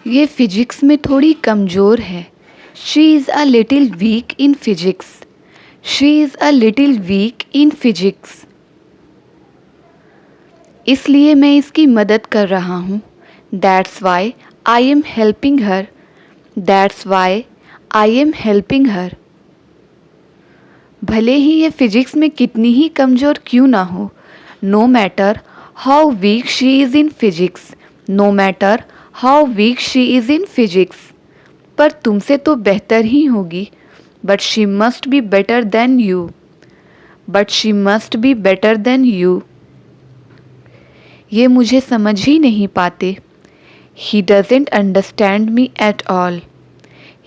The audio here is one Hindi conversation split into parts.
ये फिजिक्स में थोड़ी कमज़ोर है। She is a little week in physics. She is a little week in physics. इसलिए मैं इसकी मदद कर रहा हूँ। That's why I am helping her. That's why I am helping her. भले ही ये फिजिक्स में कितनी ही कमज़ोर क्यों ना हो, no matter how weak she is in physics, no matter how weak she is in physics, पर तुमसे तो बेहतर ही होगी। But she must be better than you. But she must be better than you. ये मुझे समझ ही नहीं पाते। He doesn't understand me at all.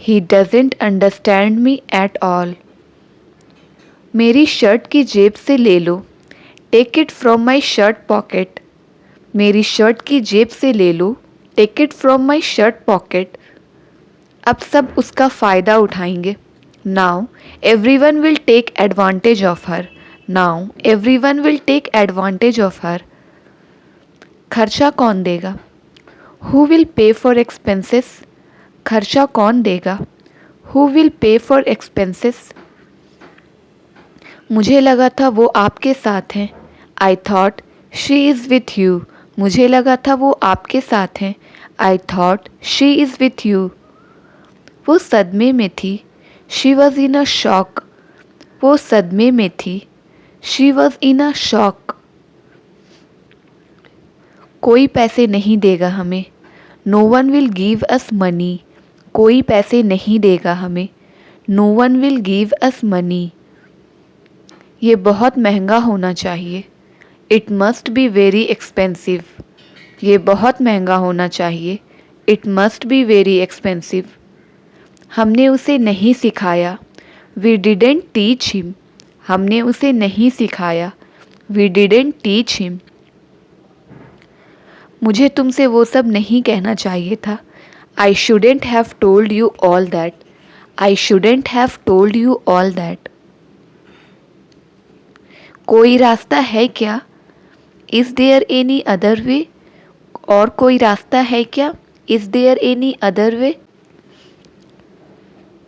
He doesn't understand me at all. मेरी शर्ट की जेब से ले लो। Take it from my shirt pocket. मेरी शर्ट की जेब से ले लो। Take it from my shirt pocket. अब सब उसका फ़ायदा उठाएंगे। Now everyone will take advantage of her. Now everyone will take advantage of her. खर्चा कौन देगा? Who will pay for expenses? खर्चा कौन देगा? Who will pay for expenses? मुझे लगा था वो आपके साथ हैं। I thought she is with you. मुझे लगा था वो आपके साथ हैं। I thought she is with you. वो सदमे में थी। She was in a shock. वो सदमे में थी। She was in a shock. कोई पैसे नहीं देगा हमें। No one will give us money. कोई पैसे नहीं देगा हमें। No one will give us money. ये बहुत महंगा होना चाहिए। It must be very expensive. ये बहुत महंगा होना चाहिए। It must be very expensive. हमने उसे नहीं सिखाया। We didn't teach him. हमने उसे नहीं सिखाया। We didn't teach him. मुझे तुमसे वो सब नहीं कहना चाहिए था। I shouldn't have told you all that. I shouldn't have told you all that. कोई रास्ता है क्या? Is there any other way? और कोई रास्ता है क्या? Is there any other way?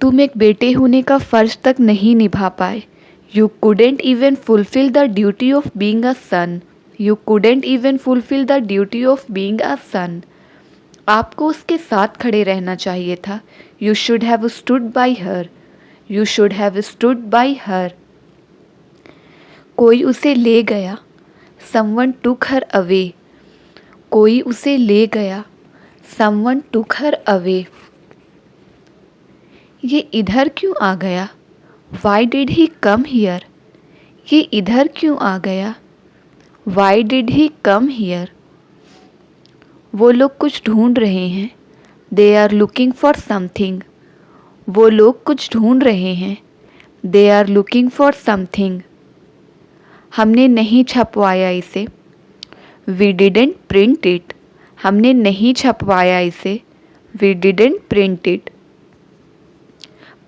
तुम एक बेटे होने का फ़र्ज तक नहीं निभा पाए। You couldn't even fulfil the duty of being a son. You couldn't even fulfil the duty of being a son. आपको उसके साथ खड़े रहना चाहिए था। You should have stood by her. You should have stood by her. कोई उसे ले गया। Someone took her away. कोई उसे ले गया। Someone took her away. ये इधर क्यों आ गया? Why did he come here? ये इधर क्यों आ गया? Why did he come here? वो लोग कुछ ढूंढ रहे हैं। They are looking for something. वो लोग कुछ ढूंढ रहे हैं। They are looking for something. हमने नहीं छपवाया इसे। We didn't print it. हमने नहीं छपवाया इसे। We didn't print it.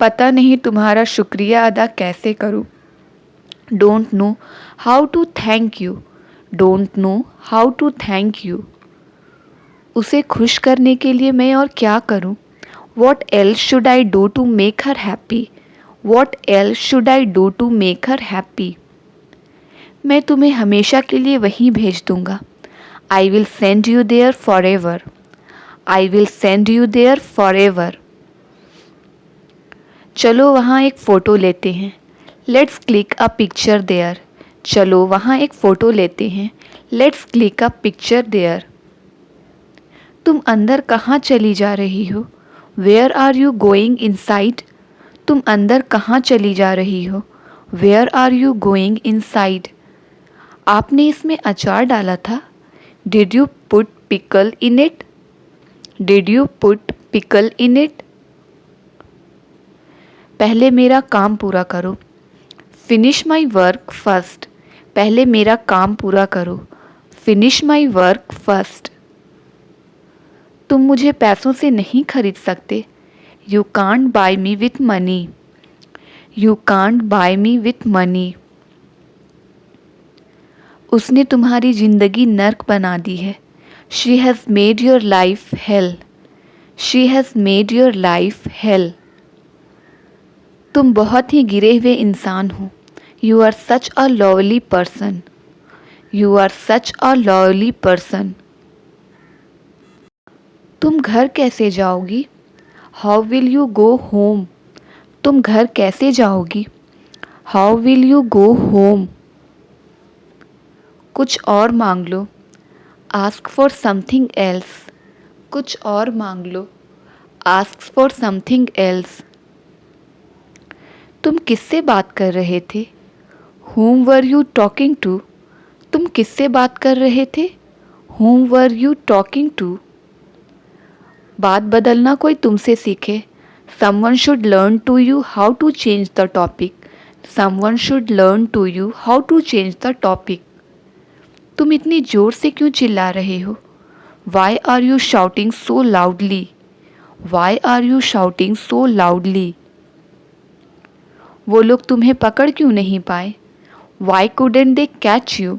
पता नहीं तुम्हारा शुक्रिया अदा कैसे करूं। Don't know how to thank you. Don't know how to thank you. उसे खुश करने के लिए मैं और क्या करूं? What else should I do to make her happy? What else should I do to make her happy? मैं तुम्हें हमेशा के लिए वहीं भेज दूंगा। I will send you there for ever. I will send you there for ever. चलो वहाँ एक फ़ोटो लेते हैं। Let's click a picture there. चलो वहाँ एक फ़ोटो लेते हैं। Let's click a picture there. तुम अंदर कहाँ चली जा रही हो? Where are you going inside? तुम अंदर कहाँ चली जा रही हो? Where are you going inside? आपने इसमें अचार डाला था। Did you put pickle in it? Did you put pickle in it? पहले मेरा काम पूरा करो। Finish my work first. पहले मेरा काम पूरा करो। Finish my work first. तुम मुझे पैसों से नहीं खरीद सकते। You can't buy me with money. You can't buy me with money. उसने तुम्हारी ज़िंदगी नर्क बना दी है। She has made your life hell. She has made your life hell. तुम बहुत ही गिरे हुए इंसान हो। You are such a lovely person. You are such a lovely person. तुम घर कैसे जाओगी? How will you go home? तुम घर कैसे जाओगी? How will you go home? कुछ और मांग लो। Ask for something else. कुछ और मांग लो। Ask for something else. तुम किससे बात कर रहे थे? Whom were you talking to? तुम किससे बात कर रहे थे? Whom were you talking to? बात बदलना कोई तुमसे सीखे। Someone should learn to you how to change the topic. Someone should learn to you how to change the topic. तुम इतनी जोर से क्यों चिल्ला रहे हो? Why are you shouting so loudly? Why are you shouting so loudly? वो लोग तुम्हें पकड़ क्यों नहीं पाए? Why couldn't they catch you?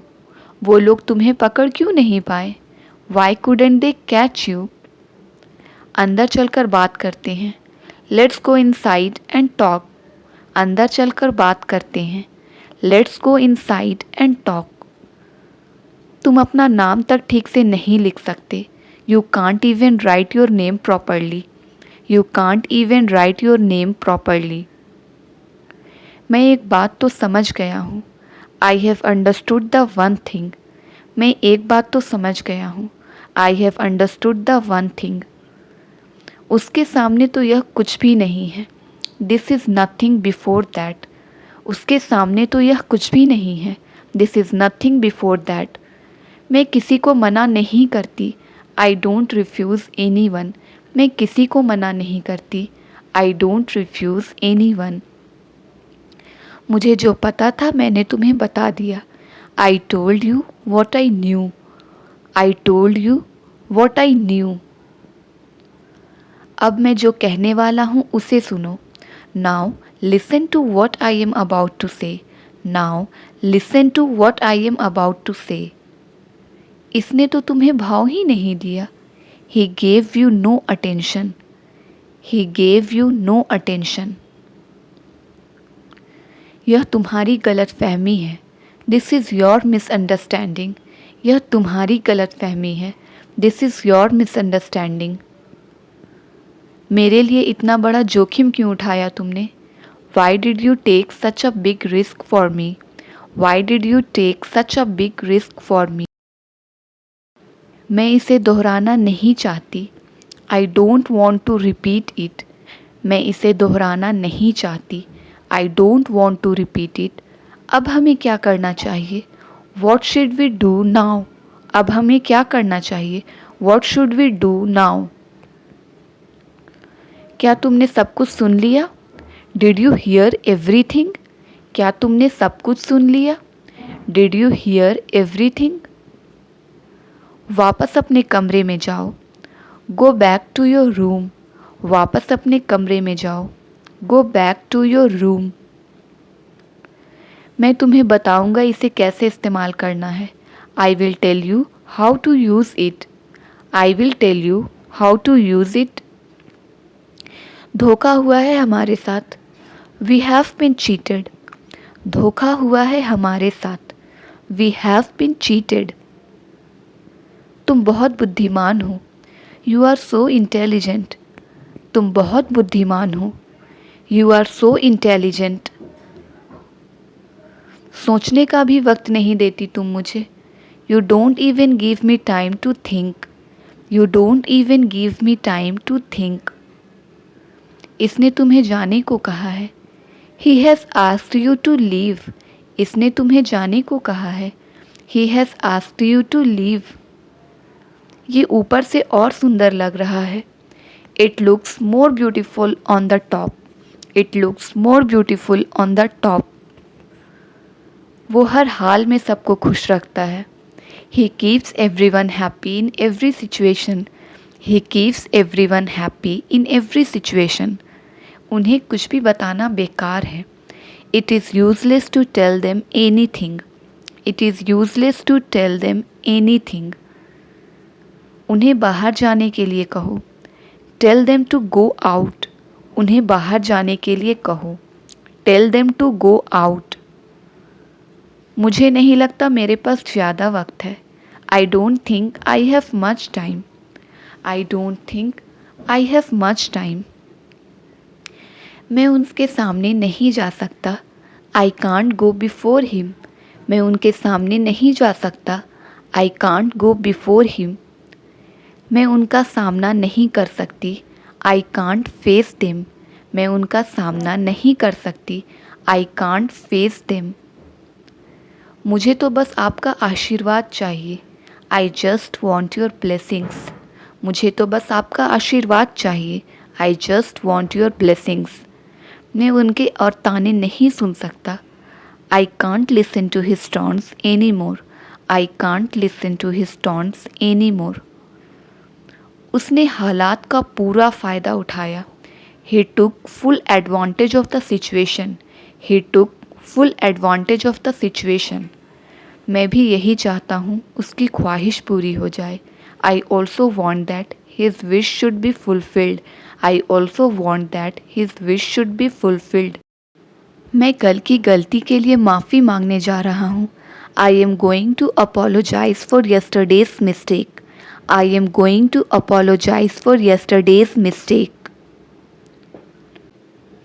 वो लोग तुम्हें पकड़ क्यों नहीं पाए? Why couldn't they catch you? अंदर चलकर बात करते हैं। Let's go inside and talk. अंदर चलकर बात करते हैं। Let's go inside and talk. तुम अपना नाम तक ठीक से नहीं लिख सकते। You can't even write your name properly. You can't even write your name properly. मैं एक बात तो समझ गया हूँ। I have understood the one thing. मैं एक बात तो समझ गया हूँ। I have understood the one thing. उसके सामने तो यह कुछ भी नहीं है। This is nothing before that. उसके सामने तो यह कुछ भी नहीं है। This is nothing before that. मैं किसी को मना नहीं करती। I don't refuse anyone. मैं किसी को मना नहीं करती। I don't refuse anyone. मुझे जो पता था मैंने तुम्हें बता दिया। I told you what I knew. I told you what I knew. अब मैं जो कहने वाला हूँ उसे सुनो। Now listen to what I am about to say. Now listen to what I am about to say. इसने तो तुम्हें भाव ही नहीं दिया। He gave you no attention. He gave you no attention. यह तुम्हारी गलत फहमी है। This is your misunderstanding. यह तुम्हारी गलत फहमी है। This is your misunderstanding. मेरे लिए इतना बड़ा जोखिम क्यों उठाया तुमने? Why did you take such a big risk for me? Why did you take such a big risk for me? मैं इसे दोहराना नहीं चाहती। I don't want to repeat it. मैं इसे दोहराना नहीं चाहती। I don't want to repeat it. अब हमें क्या करना चाहिए? What should we do now? अब हमें क्या करना चाहिए? What should we do now? क्या तुमने सब कुछ सुन लिया? Did you hear everything? क्या तुमने सब कुछ सुन लिया? Did you hear everything? वापस अपने कमरे में जाओ। Go back to your room. वापस अपने कमरे में जाओ। Go back to your room. मैं तुम्हें बताऊंगा इसे कैसे इस्तेमाल करना है। I will tell you how to use it. I will tell you how to use it. धोखा हुआ है हमारे साथ। We have been cheated. धोखा हुआ है हमारे साथ। We have been cheated. तुम बहुत बुद्धिमान हो। You are so intelligent. तुम बहुत बुद्धिमान हो। You are so intelligent. सोचने का भी वक्त नहीं देती तुम मुझे। You don't even give me time to think. You don't even give me time to think. इसने तुम्हें जाने को कहा है। He has asked you to leave. इसने तुम्हें जाने को कहा है। He has asked you to leave. ये ऊपर से और सुंदर लग रहा है। It looks more beautiful on the top. It looks more beautiful on the top. वो हर हाल में सबको खुश रखता है। He keeps everyone happy in every situation. He keeps everyone happy in every situation. उन्हें कुछ भी बताना बेकार है। It is useless to tell them anything. It is useless to tell them anything. उन्हें बाहर जाने के लिए कहो। Tell them to go out, उन्हें बाहर जाने के लिए कहो। Tell them to go out. मुझे नहीं लगता मेरे पास ज़्यादा वक्त है। I don't think I have much time. I don't think I have much time. मैं उनके सामने नहीं जा सकता। I can't go before him. मैं उनके सामने नहीं जा सकता। I can't go before him. मैं उनका सामना नहीं कर सकती। I can't face them. मैं उनका सामना नहीं कर सकती। I can't face them. मुझे तो बस आपका आशीर्वाद चाहिए। I just want your blessings. मुझे तो बस आपका आशीर्वाद चाहिए। I just want your blessings. मैं उनके और ताने नहीं सुन सकता। I can't listen to his taunts any more. I can't listen to his taunts any more. उसने हालात का पूरा फ़ायदा उठाया। He took full advantage of the situation. He took full advantage of the situation. मैं भी यही चाहता हूँ उसकी ख्वाहिश पूरी हो जाए। I also want that his wish should be fulfilled. I also want that his wish should be fulfilled. मैं कल की गलती के लिए माफ़ी मांगने जा रहा हूँ। I am going to apologise for yesterday's mistake. I am going to apologise for yesterday's mistake.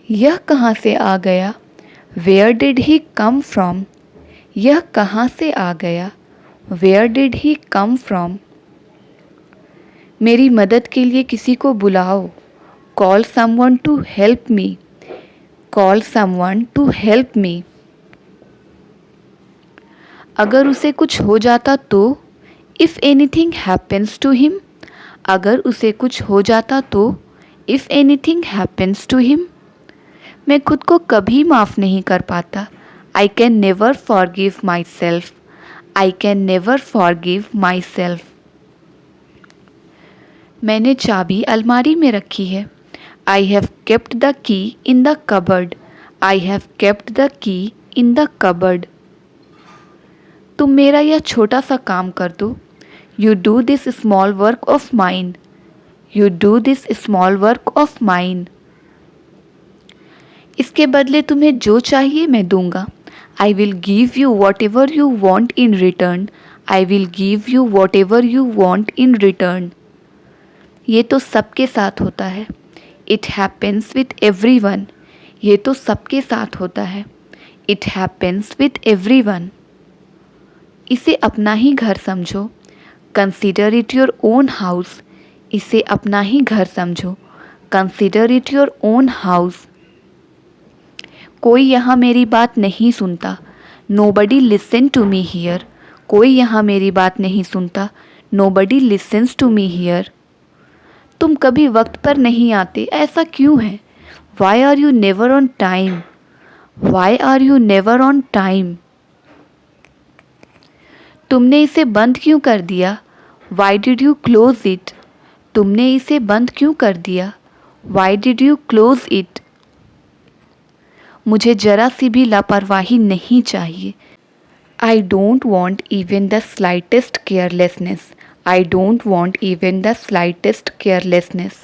यह कहाँ से आ गया? Where did he come from? यह कहाँ से आ गया? Where did he come from? मेरी मदद के लिए किसी को बुलाओ। Call someone to help me. Call someone to help me. अगर उसे कुछ हो जाता तो? If anything happens to him. अगर उसे कुछ हो जाता तो? If anything happens to him. मैं खुद को कभी माफ़ नहीं कर पाता। I can never forgive myself. I can never forgive myself. मैंने चाबी अलमारी में रखी है। I have kept the key in the cupboard. I have kept the key in the cupboard. तुम मेरा यह छोटा सा काम कर दो। You do this small work of mine. You do this small work of mine. इसके बदले तुम्हें जो चाहिए मैं दूंगा। I will give you what ever you want in return. I will give you what ever you want in return. ये तो सबके साथ होता है। It happens with every one. ये तो सबके साथ होता है। It happens with every one. इसे अपना ही घर समझो। Consider it your own house. इसे अपना ही घर समझो। Consider it your own house. कोई यहाँ मेरी बात नहीं सुनता। Nobody listen to me here. कोई यहाँ मेरी बात नहीं सुनता। Nobody listens to me here. तुम कभी वक्त पर नहीं आते, ऐसा क्यों है? Why are you never on time? Why are you never on time? तुमने इसे बंद क्यों कर दिया? Why did you close it? तुमने इसे बंद क्यों कर दिया? Why did you close it? मुझे जरा सी भी लापरवाही नहीं चाहिए। I don't want even the slightest carelessness. I don't want even the slightest carelessness.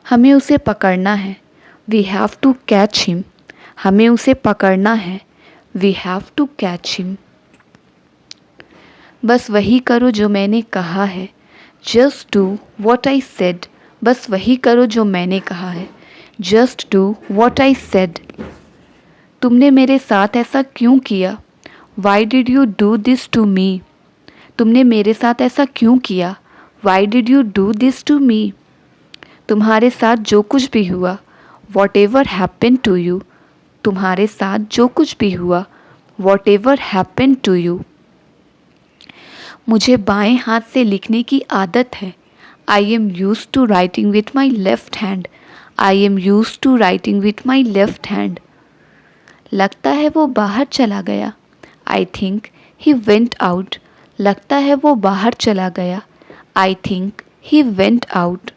हमें उसे पकड़ना है। We have to catch him. हमें उसे पकड़ना है। We have to catch him. बस वही करो जो मैंने कहा है। Just do what I said. बस वही करो जो मैंने कहा है। Just do what I said. तुमने मेरे साथ ऐसा क्यों किया? Why did you do this to me? तुमने मेरे साथ ऐसा क्यों किया? Why did you do this to me? तुम्हारे साथ जो कुछ भी हुआ, whatever happen to you. तुम्हारे साथ जो कुछ भी हुआ, whatever happen to you. मुझे बाएं हाथ से लिखने की आदत है। I am use to writing with my left hand. I am use to writing with my left hand. लगता है वो बाहर चला गया। I think he went out. लगता है वो बाहर चला गया। I think he went out.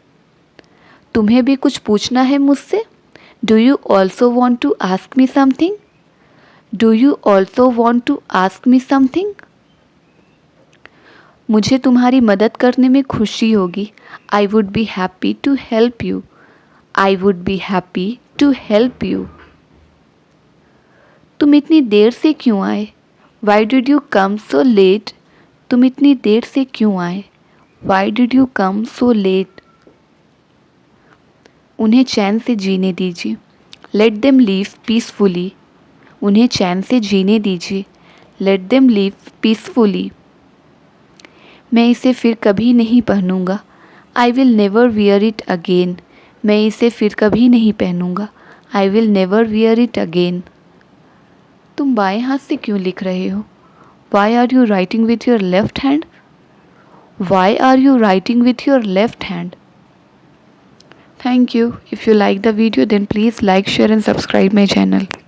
तुम्हें भी कुछ पूछना है मुझसे? Do you also want to ask me something? Do you also want to ask me something? मुझे तुम्हारी मदद करने में खुशी होगी। I would be happy to help you. I would be happy to help you. तुम इतनी देर से क्यों आए? Why did you come so late? तुम इतनी देर से क्यों आए? Why did you come so late? उन्हें चैन से जीने दीजिए। Let them live peacefully. उन्हें चैन से जीने दीजिए। Let them live peacefully. मैं इसे फिर कभी नहीं पहनूंगा। I will never wear it again. मैं इसे फिर कभी नहीं पहनूंगा। I will never wear it again. तुम बाएं हाथ से क्यों लिख रहे हो? Why are you writing with your left hand? Why are you writing with your left hand? Thank you. If you like the video, then please like, share and subscribe my channel.